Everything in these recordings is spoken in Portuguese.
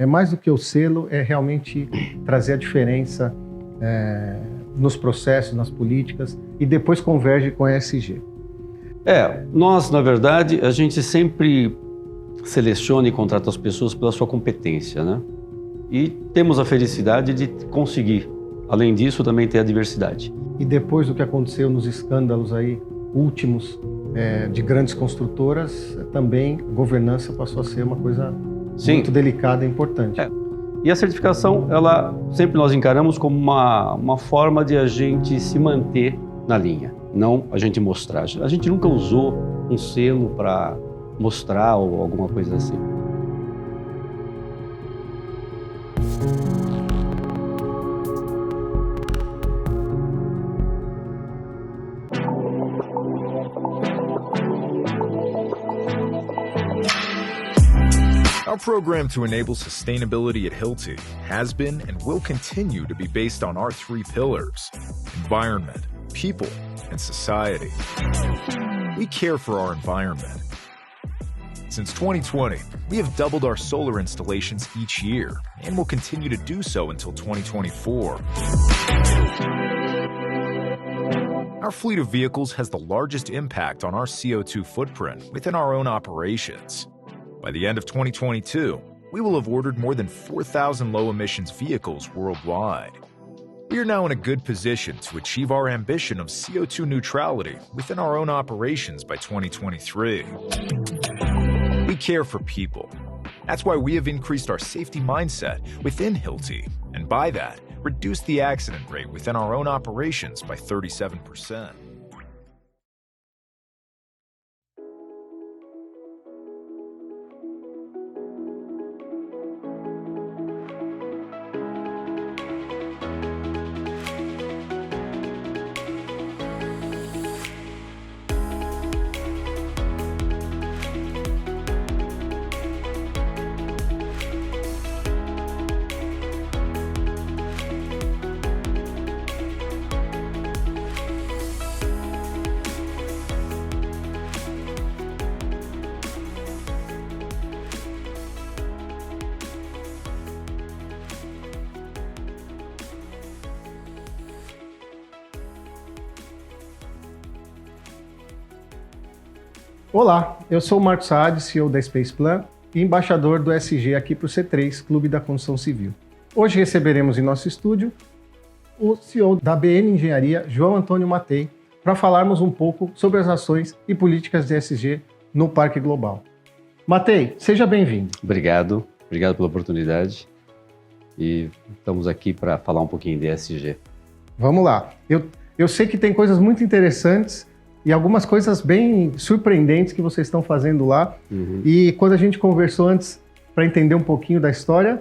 É mais do que o selo, é realmente trazer a diferença nos processos, nas políticas, e depois converge com a ESG. Nós, na verdade, a gente sempre seleciona e contrata as pessoas pela sua competência, né? E temos a felicidade de conseguir, além disso, também ter a diversidade. E depois do que aconteceu nos escândalos aí últimos de grandes construtoras, também governança passou a ser uma coisa muito delicada e importante. E a certificação, ela sempre nós encaramos como uma forma de a gente se manter na linha, não a gente mostrar. A gente nunca usou um selo para mostrar ou alguma coisa assim. Our program to enable sustainability at Hilti has been and will continue to be based on our three pillars: environment, people, and society. We care for our environment. Since 2020, we have doubled our solar installations each year and will continue to do so until 2024. Our fleet of vehicles has the largest impact on our CO2 footprint within our own operations. By the end of 2022, we will have ordered more than 4,000 low-emissions vehicles worldwide. We are now in a good position to achieve our ambition of CO2 neutrality within our own operations by 2023. We care for people. That's why we have increased our safety mindset within Hilti, and by that, reduced the accident rate within our own operations by 37%. Olá, eu sou o Marcos Saad, CEO da Spaceplan e embaixador do ESG aqui para o C3, Clube da Construção Civil. Hoje receberemos em nosso estúdio o CEO da BN Engenharia, João Antônio Matei, para falarmos um pouco sobre as ações e políticas de ESG no Parque Global. Matei, seja bem-vindo. Obrigado pela oportunidade e estamos aqui para falar um pouquinho de ESG. Vamos lá. Eu sei que tem coisas muito interessantes e algumas coisas bem surpreendentes que vocês estão fazendo lá. E quando a gente conversou antes para entender um pouquinho da história,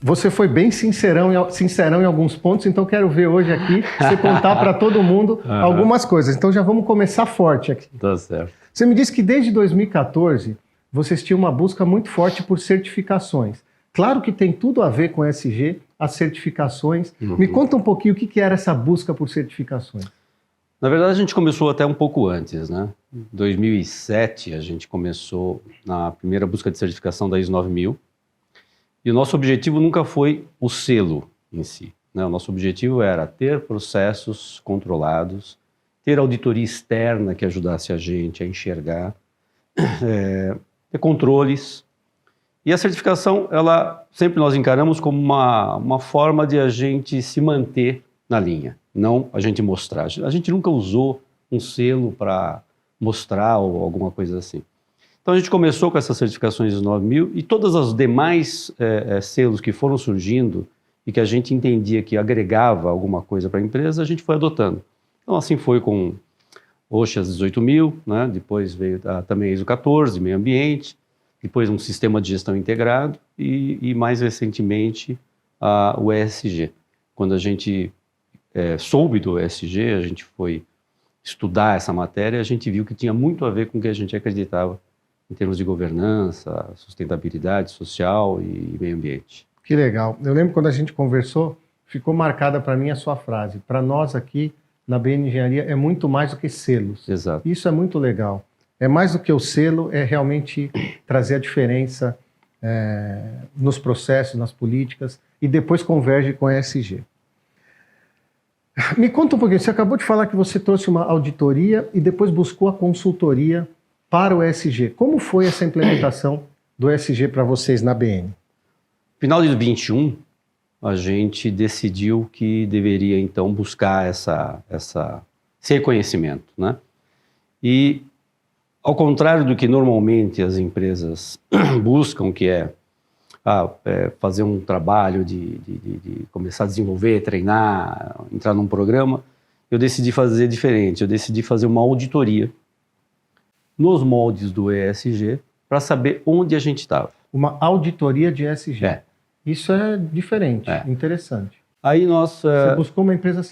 você foi bem sincerão em alguns pontos, então quero ver hoje aqui você contar para todo mundo algumas coisas. Então já vamos começar forte aqui. Tá certo. Você me disse que desde 2014 vocês tinham uma busca muito forte por certificações. Claro que tem tudo a ver com ESG, as certificações. Me conta um pouquinho o que era essa busca por certificações. Na verdade, a gente começou até um pouco antes, né? Em 2007, a gente começou na primeira busca de certificação da ISO 9000. E o nosso objetivo nunca foi o selo em si, né? O nosso objetivo era ter processos controlados, ter auditoria externa que ajudasse a gente a enxergar, ter controles. E a certificação, ela sempre nós encaramos como uma forma de a gente se manter na linha, não a gente mostrar. A gente nunca usou um selo para mostrar ou alguma coisa assim. Então a gente começou com essas certificações ISO 9000 e todas as demais selos que foram surgindo e que a gente entendia que agregava alguma coisa para a empresa, a gente foi adotando. Então assim foi com OSHA 18000, né? Depois veio também a ISO 14, meio ambiente, depois um sistema de gestão integrado e mais recentemente o ESG. Quando a gente soube do ESG, a gente foi estudar essa matéria, a gente viu que tinha muito a ver com o que a gente acreditava em termos de governança, sustentabilidade social e meio ambiente. Que legal. Eu lembro quando a gente conversou, ficou marcada para mim a sua frase. Para nós aqui na BN Engenharia é muito mais do que selos. Exato. Isso é muito legal. É mais do que o selo, é realmente trazer a diferença nos processos, nas políticas, e depois converge com a ESG. Me conta um pouquinho, você acabou de falar que você trouxe uma auditoria e depois buscou a consultoria para o ESG. Como foi essa implementação do ESG para vocês na BN? Final de 21, a gente decidiu que deveria, então, buscar esse reconhecimento, né? E, ao contrário do que normalmente as empresas buscam, que é fazer um trabalho de começar a desenvolver, treinar, entrar num programa, eu decidi fazer diferente. Eu decidi fazer uma auditoria nos moldes do ESG para saber onde a gente estava. Uma auditoria de ESG. Isso é diferente, interessante. Aí nós... Você buscou uma empresa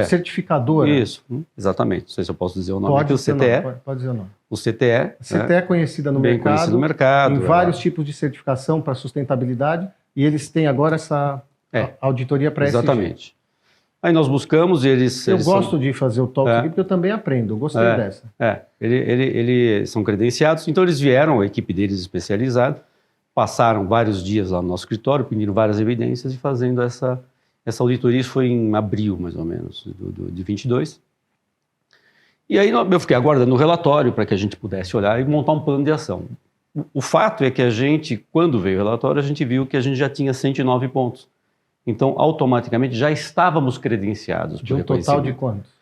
certificadora. Isso, exatamente. Não sei se eu posso dizer o nome. Pode aqui, pode dizer o nome. O CTE. A CTE é conhecida no bem mercado. Conhecido no mercado. Tem vários tipos de certificação para sustentabilidade e eles têm agora essa auditoria para ESG. Exatamente. Aí nós buscamos e eles... Eu gosto de fazer o talk aqui porque eu também aprendo. Eu gostei dessa. Eles são credenciados, então eles vieram, a equipe deles especializada, passaram vários dias lá no nosso escritório, pedindo várias evidências e fazendo essa auditoria. Isso foi em abril, mais ou menos, de 22. E aí eu fiquei aguardando o relatório para que a gente pudesse olhar e montar um plano de ação. O fato é que a gente, quando veio o relatório, a gente viu que a gente já tinha 109 pontos. Então, automaticamente, já estávamos credenciados. De um total de quantos?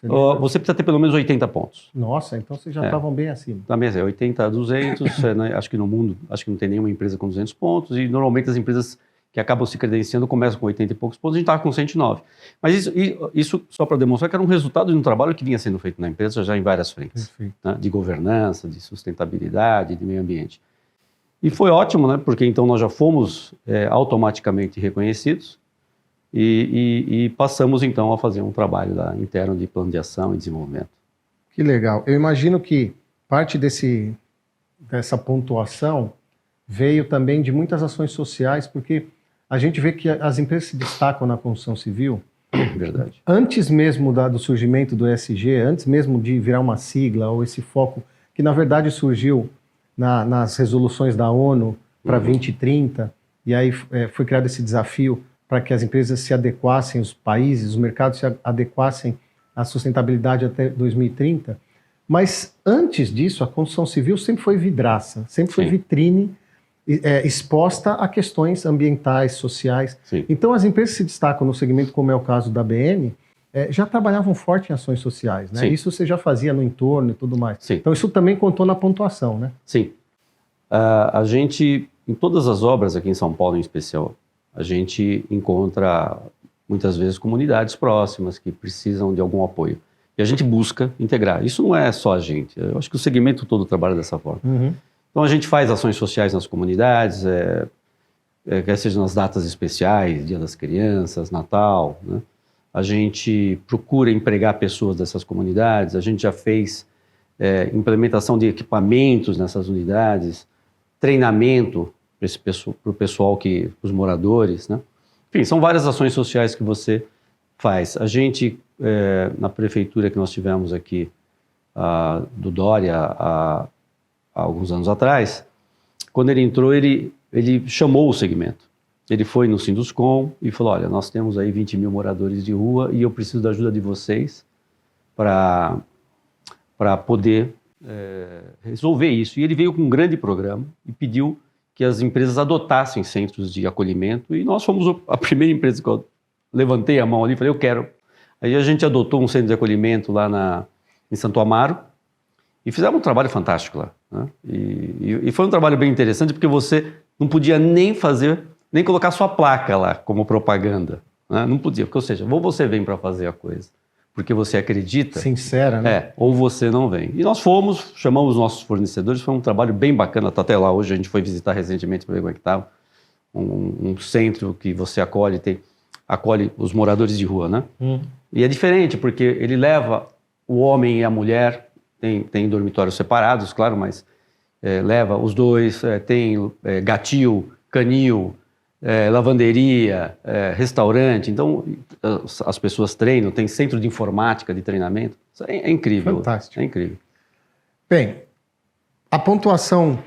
Você precisa ter pelo menos 80 pontos. Nossa, então vocês já estavam bem acima. Também 80 a 200, né? Acho que no mundo, acho que não tem nenhuma empresa com 200 pontos, e normalmente as empresas que acabam se credenciando começam com 80 e poucos pontos, a gente estava com 109. Mas isso só para demonstrar que era um resultado de um trabalho que vinha sendo feito na empresa já em várias frentes, né? De governança, de sustentabilidade, de meio ambiente. E foi ótimo, né? Porque então nós já fomos automaticamente reconhecidos e passamos então a fazer um trabalho lá interno de plano de ação e desenvolvimento. Que legal. Eu imagino que parte dessa pontuação veio também de muitas ações sociais, porque a gente vê que as empresas se destacam na construção civil. Verdade. Antes mesmo do surgimento do ESG, antes mesmo de virar uma sigla ou esse foco, que na verdade surgiu nas resoluções da ONU para 2030, e aí foi criado esse desafio para que as empresas se adequassem, os países, os mercados se adequassem à sustentabilidade até 2030. Mas antes disso, a construção civil sempre foi vidraça, sempre foi vitrine exposta a questões ambientais, sociais. Sim. Então as empresas que se destacam no segmento, como é o caso da BN, já trabalhavam forte em ações sociais, né? Sim. Isso você já fazia no entorno e tudo mais. Sim. Então isso também contou na pontuação, né? Sim. A gente, em todas as obras aqui em São Paulo em especial, a gente encontra muitas vezes comunidades próximas que precisam de algum apoio. E a gente busca integrar. Isso não é só a gente. Eu acho que o segmento todo trabalha dessa forma. Uhum. Então a gente faz ações sociais nas comunidades, quer seja nas datas especiais, Dia das Crianças, Natal, né? A gente procura empregar pessoas dessas comunidades, a gente já fez implementação de equipamentos nessas unidades, treinamento para o pessoal, os moradores, né? Enfim, são várias ações sociais que você faz. A gente, na prefeitura que nós tivemos aqui, do Dória, há alguns anos atrás, quando ele entrou, ele chamou o segmento. Ele foi no Sinduscom e falou, olha, nós temos aí 20 mil moradores de rua e eu preciso da ajuda de vocês para poder resolver isso. E ele veio com um grande programa e pediu que as empresas adotassem centros de acolhimento, e nós fomos a primeira empresa que eu levantei a mão ali e falei, eu quero. Aí a gente adotou um centro de acolhimento lá em Santo Amaro e fizemos um trabalho fantástico lá, né? E foi um trabalho bem interessante porque você não podia nem colocar sua placa lá como propaganda, né? Não podia, porque, ou seja, ou você vem para fazer a coisa porque você acredita... Sincera, né? Ou você não vem. E nós chamamos nossos fornecedores, foi um trabalho bem bacana, tá até lá hoje, a gente foi visitar recentemente para ver como é que estava, um centro que você acolhe os moradores de rua, né? E é diferente, porque ele leva o homem e a mulher, tem dormitórios separados, claro, mas leva os dois, tem gatil, canil, lavanderia, restaurante, então as pessoas treinam, tem centro de informática de treinamento, isso é incrível. Fantástico. É incrível. Bem, A pontuação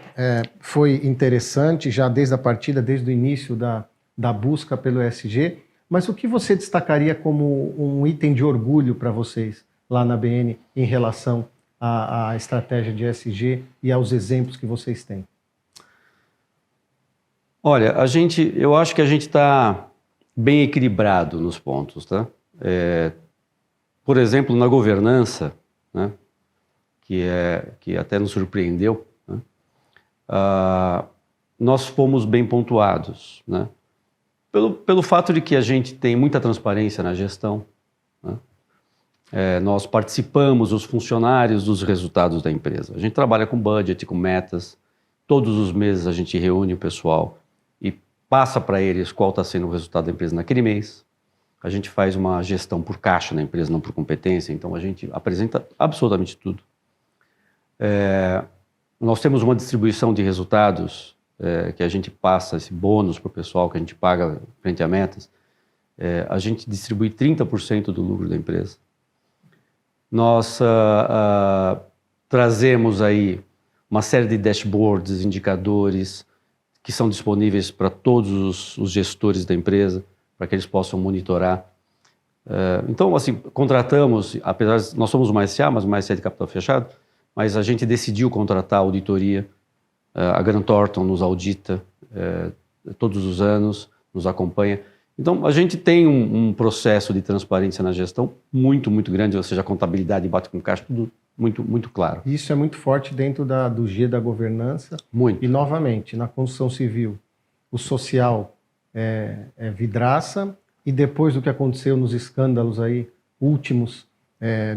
foi interessante já desde a partida, desde o início da busca pelo ESG, mas o que você destacaria como um item de orgulho para vocês lá na BN em relação à estratégia de ESG e aos exemplos que vocês têm? Olha, eu acho que a gente está bem equilibrado nos pontos, tá? Por exemplo, na governança, né, que até nos surpreendeu, né, nós fomos bem pontuados, né? Pelo fato de que a gente tem muita transparência na gestão, né? Nós participamos, os funcionários, dos resultados da empresa. A gente trabalha com budget, com metas. Todos os meses a gente reúne o pessoal e passa para eles qual está sendo o resultado da empresa naquele mês. A gente faz uma gestão por caixa na empresa, não por competência, então a gente apresenta absolutamente tudo. Nós temos uma distribuição de resultados que a gente passa esse bônus para o pessoal, que a gente paga frente a metas. A gente distribui 30% do lucro da empresa. Nós trazemos aí uma série de dashboards, indicadores, que são disponíveis para todos os gestores da empresa, para que eles possam monitorar. Então, assim, contratamos, apesar de nós somos uma SA, mas uma SA de capital fechado, mas a gente decidiu contratar a auditoria. A Grant Thornton nos audita todos os anos, nos acompanha. Então, a gente tem um processo de transparência na gestão muito, muito grande, ou seja, a contabilidade bate com caixa, tudo muito, muito claro. Isso é muito forte dentro do G da governança. Muito. E, novamente, na construção civil, o social é vidraça, e depois do que aconteceu nos escândalos aí últimos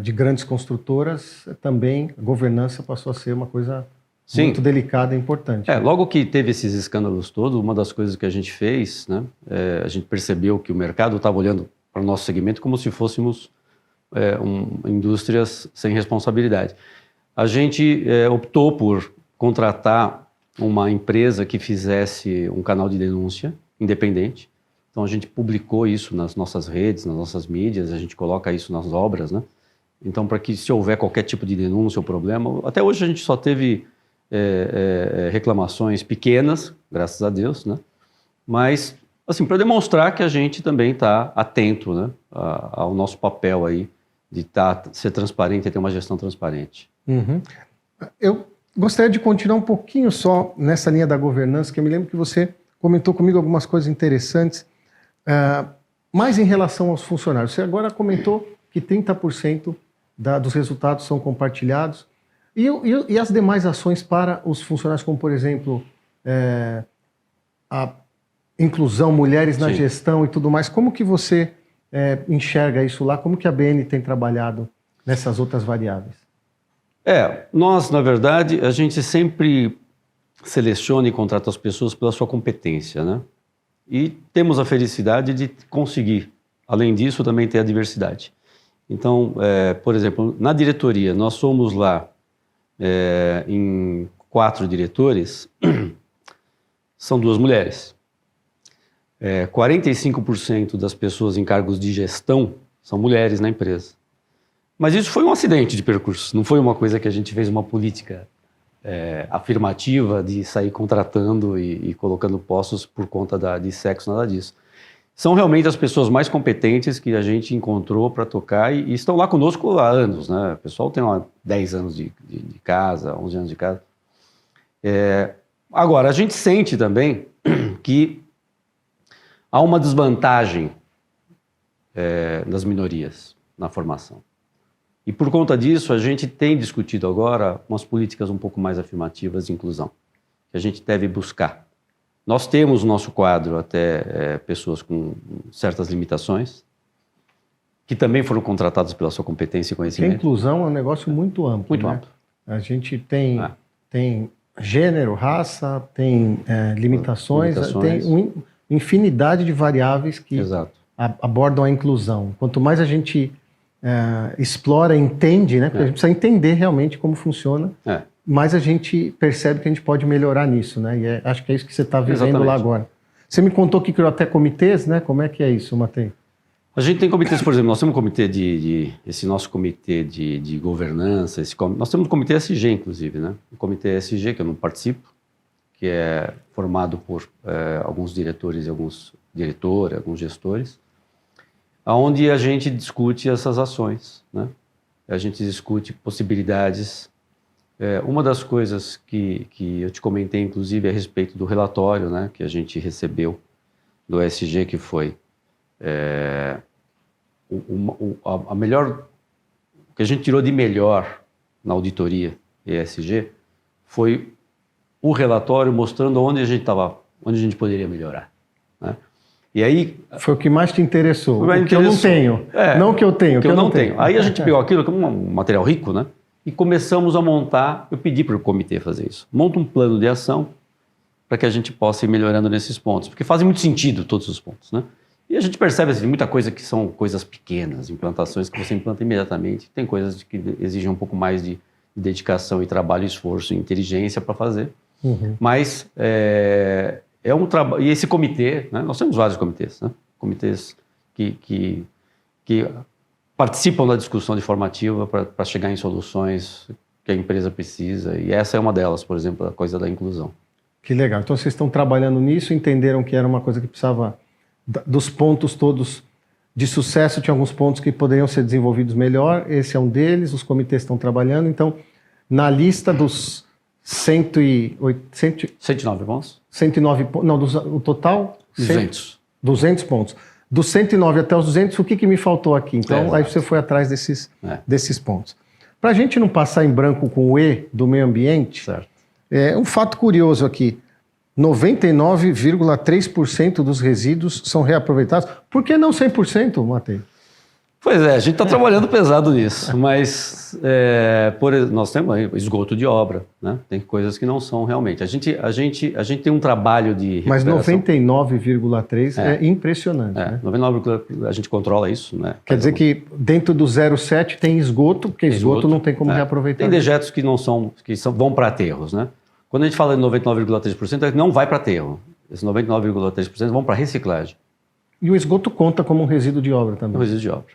de grandes construtoras, também a governança passou a ser uma coisa muito delicada e importante. Logo que teve esses escândalos todos, uma das coisas que a gente fez, né, a gente percebeu que o mercado estava olhando para o nosso segmento como se fôssemos indústrias sem responsabilidade. A gente optou por contratar uma empresa que fizesse um canal de denúncia independente. Então, a gente publicou isso nas nossas redes, nas nossas mídias, a gente coloca isso nas obras, né? Então, para que se houver qualquer tipo de denúncia ou problema, até hoje a gente só teve reclamações pequenas, graças a Deus, né? Mas, assim, para demonstrar que a gente também está atento, né, ao nosso papel aí de ser transparente e ter uma gestão transparente. Uhum. Eu gostaria de continuar um pouquinho só nessa linha da governança, que eu me lembro que você comentou comigo algumas coisas interessantes, mais em relação aos funcionários. Você agora comentou que 30% dos resultados são compartilhados. E as demais ações para os funcionários, como, por exemplo, a inclusão, mulheres na gestão e tudo mais, como que você enxerga isso lá? Como que a BN tem trabalhado nessas outras variáveis? Nós, na verdade, a gente sempre seleciona e contrata as pessoas pela sua competência, né? E temos a felicidade de conseguir, além disso, também ter a diversidade. Então, por exemplo, na diretoria, nós somos lá em 4 diretores, são 2 mulheres. 45% das pessoas em cargos de gestão são mulheres na empresa. Mas isso foi um acidente de percurso, não foi uma coisa que a gente fez uma política afirmativa de sair contratando e colocando postos por conta de sexo, nada disso. São realmente as pessoas mais competentes que a gente encontrou para tocar e estão lá conosco há anos, né? O pessoal tem lá 10 anos de casa, 11 anos de casa. Agora, a gente sente também que há uma desvantagem das minorias na formação. E por conta disso, a gente tem discutido agora umas políticas um pouco mais afirmativas de inclusão, que a gente deve buscar. Nós temos no nosso quadro até pessoas com certas limitações, que também foram contratadas pela sua competência e conhecimento. A inclusão é um negócio muito amplo. Muito né? amplo. A gente tem gênero, raça, tem limitações, tem uma infinidade de variáveis que abordam a inclusão. Quanto mais a gente explora, entende, né? Porque a gente precisa entender realmente como funciona, mais a gente percebe que a gente pode melhorar nisso, né? E acho que é isso que você está vivendo lá agora. Você me contou que criou até comitês, né? Como é que é isso, Matei? A gente tem comitês, por exemplo, nós temos um comitê esse nosso comitê de governança, nós temos um comitê SG, inclusive, né? O comitê SG, que eu não participo, que é formado por alguns diretores, alguns gestores, onde a gente discute essas ações, né? A gente discute possibilidades. Uma das coisas que eu te comentei, inclusive, é a respeito do relatório, né, que a gente recebeu do ESG, que foi a melhor, o que a gente tirou de melhor na auditoria ESG foi o relatório mostrando onde a gente poderia melhorar, né? E aí foi o que mais te interessou. O que eu não tenho. Não que eu tenho, que eu não tenho. Aí a gente pegou aquilo como um material rico, né? E começamos a montar. Eu pedi para o comitê fazer isso. Monta um plano de ação para que a gente possa ir melhorando nesses pontos, porque fazem muito sentido todos os pontos, né? E a gente percebe assim, muita coisa que são coisas pequenas, implantações que você implanta imediatamente. Tem coisas que exigem um pouco mais de dedicação e trabalho, esforço e inteligência para fazer. Uhum. Mas é um trabalho. E esse comitê, né? Nós temos vários comitês, né? Comitês que participam da discussão de formativa para chegar em soluções que a empresa precisa. E essa é uma delas, por exemplo, a coisa da inclusão. Que legal. Então vocês estão trabalhando nisso, entenderam que era uma coisa que precisava dos pontos todos de sucesso, tinha alguns pontos que poderiam ser desenvolvidos melhor, esse é um deles, os comitês estão trabalhando, então na lista dos 109 pontos? 109 pontos, não, o total? 200. 200 pontos. Dos 109 até os 200, o que me faltou aqui? Então aí você foi atrás desses pontos. Para a gente não passar em branco com o E do meio ambiente, certo. Um fato curioso aqui, 99,3% dos resíduos são reaproveitados. Por que não 100%, Matei? Pois a gente está trabalhando pesado nisso, mas nós temos esgoto de obra, né? Tem coisas que não são realmente. A gente tem um trabalho de recuperação. Mas 99,3% é impressionante. Né? 99,3% a gente controla isso, né? Quer dizer que dentro do 0,7 tem esgoto, porque esgoto não tem como reaproveitar. Tem dejetos que vão para aterros, né? Quando a gente fala de 99,3%, não vai para aterro. Esses 99,3% vão para reciclagem. E o esgoto conta como um resíduo de obra também. Um resíduo de obra,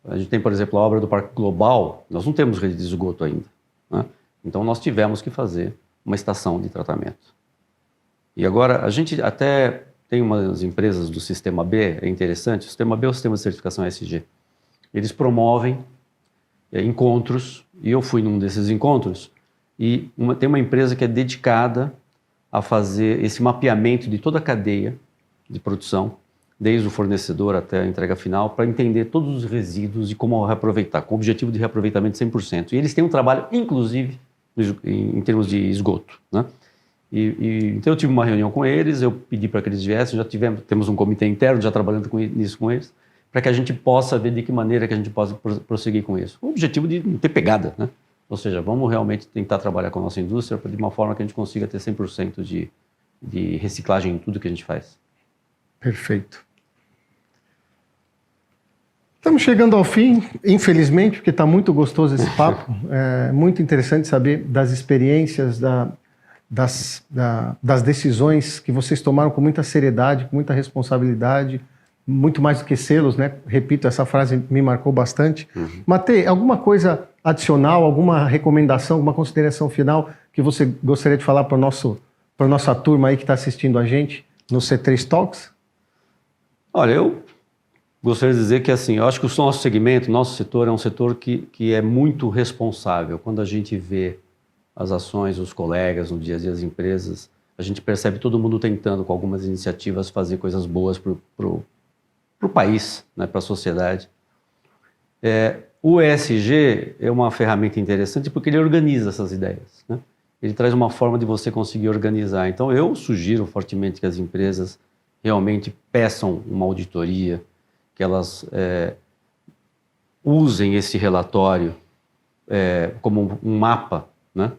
A gente tem, por exemplo, a obra do Parque Global, nós não temos rede de esgoto ainda, né? Então nós tivemos que fazer uma estação de tratamento. E agora, a gente até tem umas empresas do Sistema B, é interessante, o Sistema B é o Sistema de Certificação ESG. Eles promovem encontros, e eu fui num desses encontros, e tem uma empresa que é dedicada a fazer esse mapeamento de toda a cadeia de produção, desde o fornecedor até a entrega final, para entender todos os resíduos e como reaproveitar, com o objetivo de reaproveitamento de 100%. E eles têm um trabalho, inclusive, em termos de esgoto, né? Então eu tive uma reunião com eles, eu pedi para que eles viessem, temos um comitê interno já trabalhando nisso com eles, para que a gente possa ver de que maneira que a gente possa prosseguir com isso. O objetivo de não ter pegada, né? Ou seja, vamos realmente tentar trabalhar com a nossa indústria de uma forma que a gente consiga ter 100% de reciclagem em tudo que a gente faz. Perfeito. Estamos chegando ao fim, infelizmente, porque está muito gostoso esse papo. É muito interessante saber das experiências, das decisões que vocês tomaram com muita seriedade, com muita responsabilidade, muito mais do que selos, né? Repito, essa frase me marcou bastante. Matei, alguma coisa adicional, alguma recomendação, alguma consideração final que você gostaria de falar para a nossa turma aí que está assistindo a gente no C3 Talks? Olha, eu gostaria de dizer que assim, eu acho que o nosso segmento, nosso setor é um setor que é muito responsável. Quando a gente vê as ações, os colegas no dia a dia das empresas, a gente percebe todo mundo tentando, com algumas iniciativas, fazer coisas boas para o país, né, para a sociedade. O ESG é uma ferramenta interessante porque ele organiza essas ideias, né? Ele traz uma forma de você conseguir organizar. Então, eu sugiro fortemente que as empresas realmente peçam uma auditoria, que elas usem esse relatório como um mapa, né?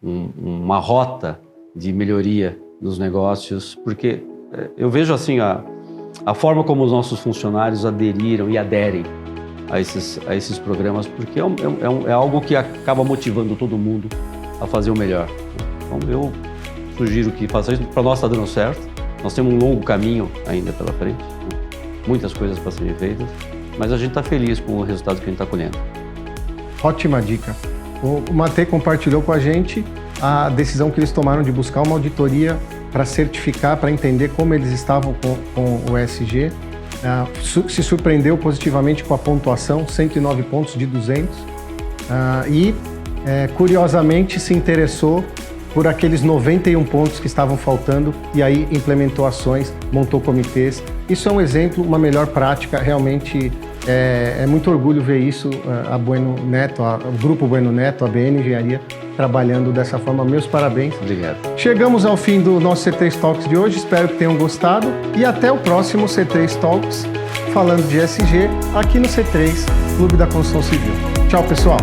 Uma rota de melhoria dos negócios, porque eu vejo assim a forma como os nossos funcionários aderiram e aderem a esses programas, porque é algo que acaba motivando todo mundo a fazer o melhor. Então eu sugiro que faça isso. Para nós está dando certo, nós temos um longo caminho ainda pela frente, né? muitas coisas para serem feitas, mas a gente está feliz com o resultado que a gente está colhendo. Ótima dica. O Matei compartilhou com a gente a decisão que eles tomaram de buscar uma auditoria para certificar, para entender como eles estavam com o ESG. Se surpreendeu positivamente com a pontuação, 109 pontos de 200. Curiosamente, se interessou por aqueles 91 pontos que estavam faltando e aí implementou ações, montou comitês. Isso é um exemplo, uma melhor prática, realmente é muito orgulho ver isso, a Bueno Neto, o Grupo Bueno Neto, a BN Engenharia, trabalhando dessa forma. Meus parabéns. Obrigado. Chegamos ao fim do nosso C3 Talks de hoje, espero que tenham gostado e até o próximo C3 Talks, falando de ESG, aqui no C3, Clube da Construção Civil. Tchau, pessoal!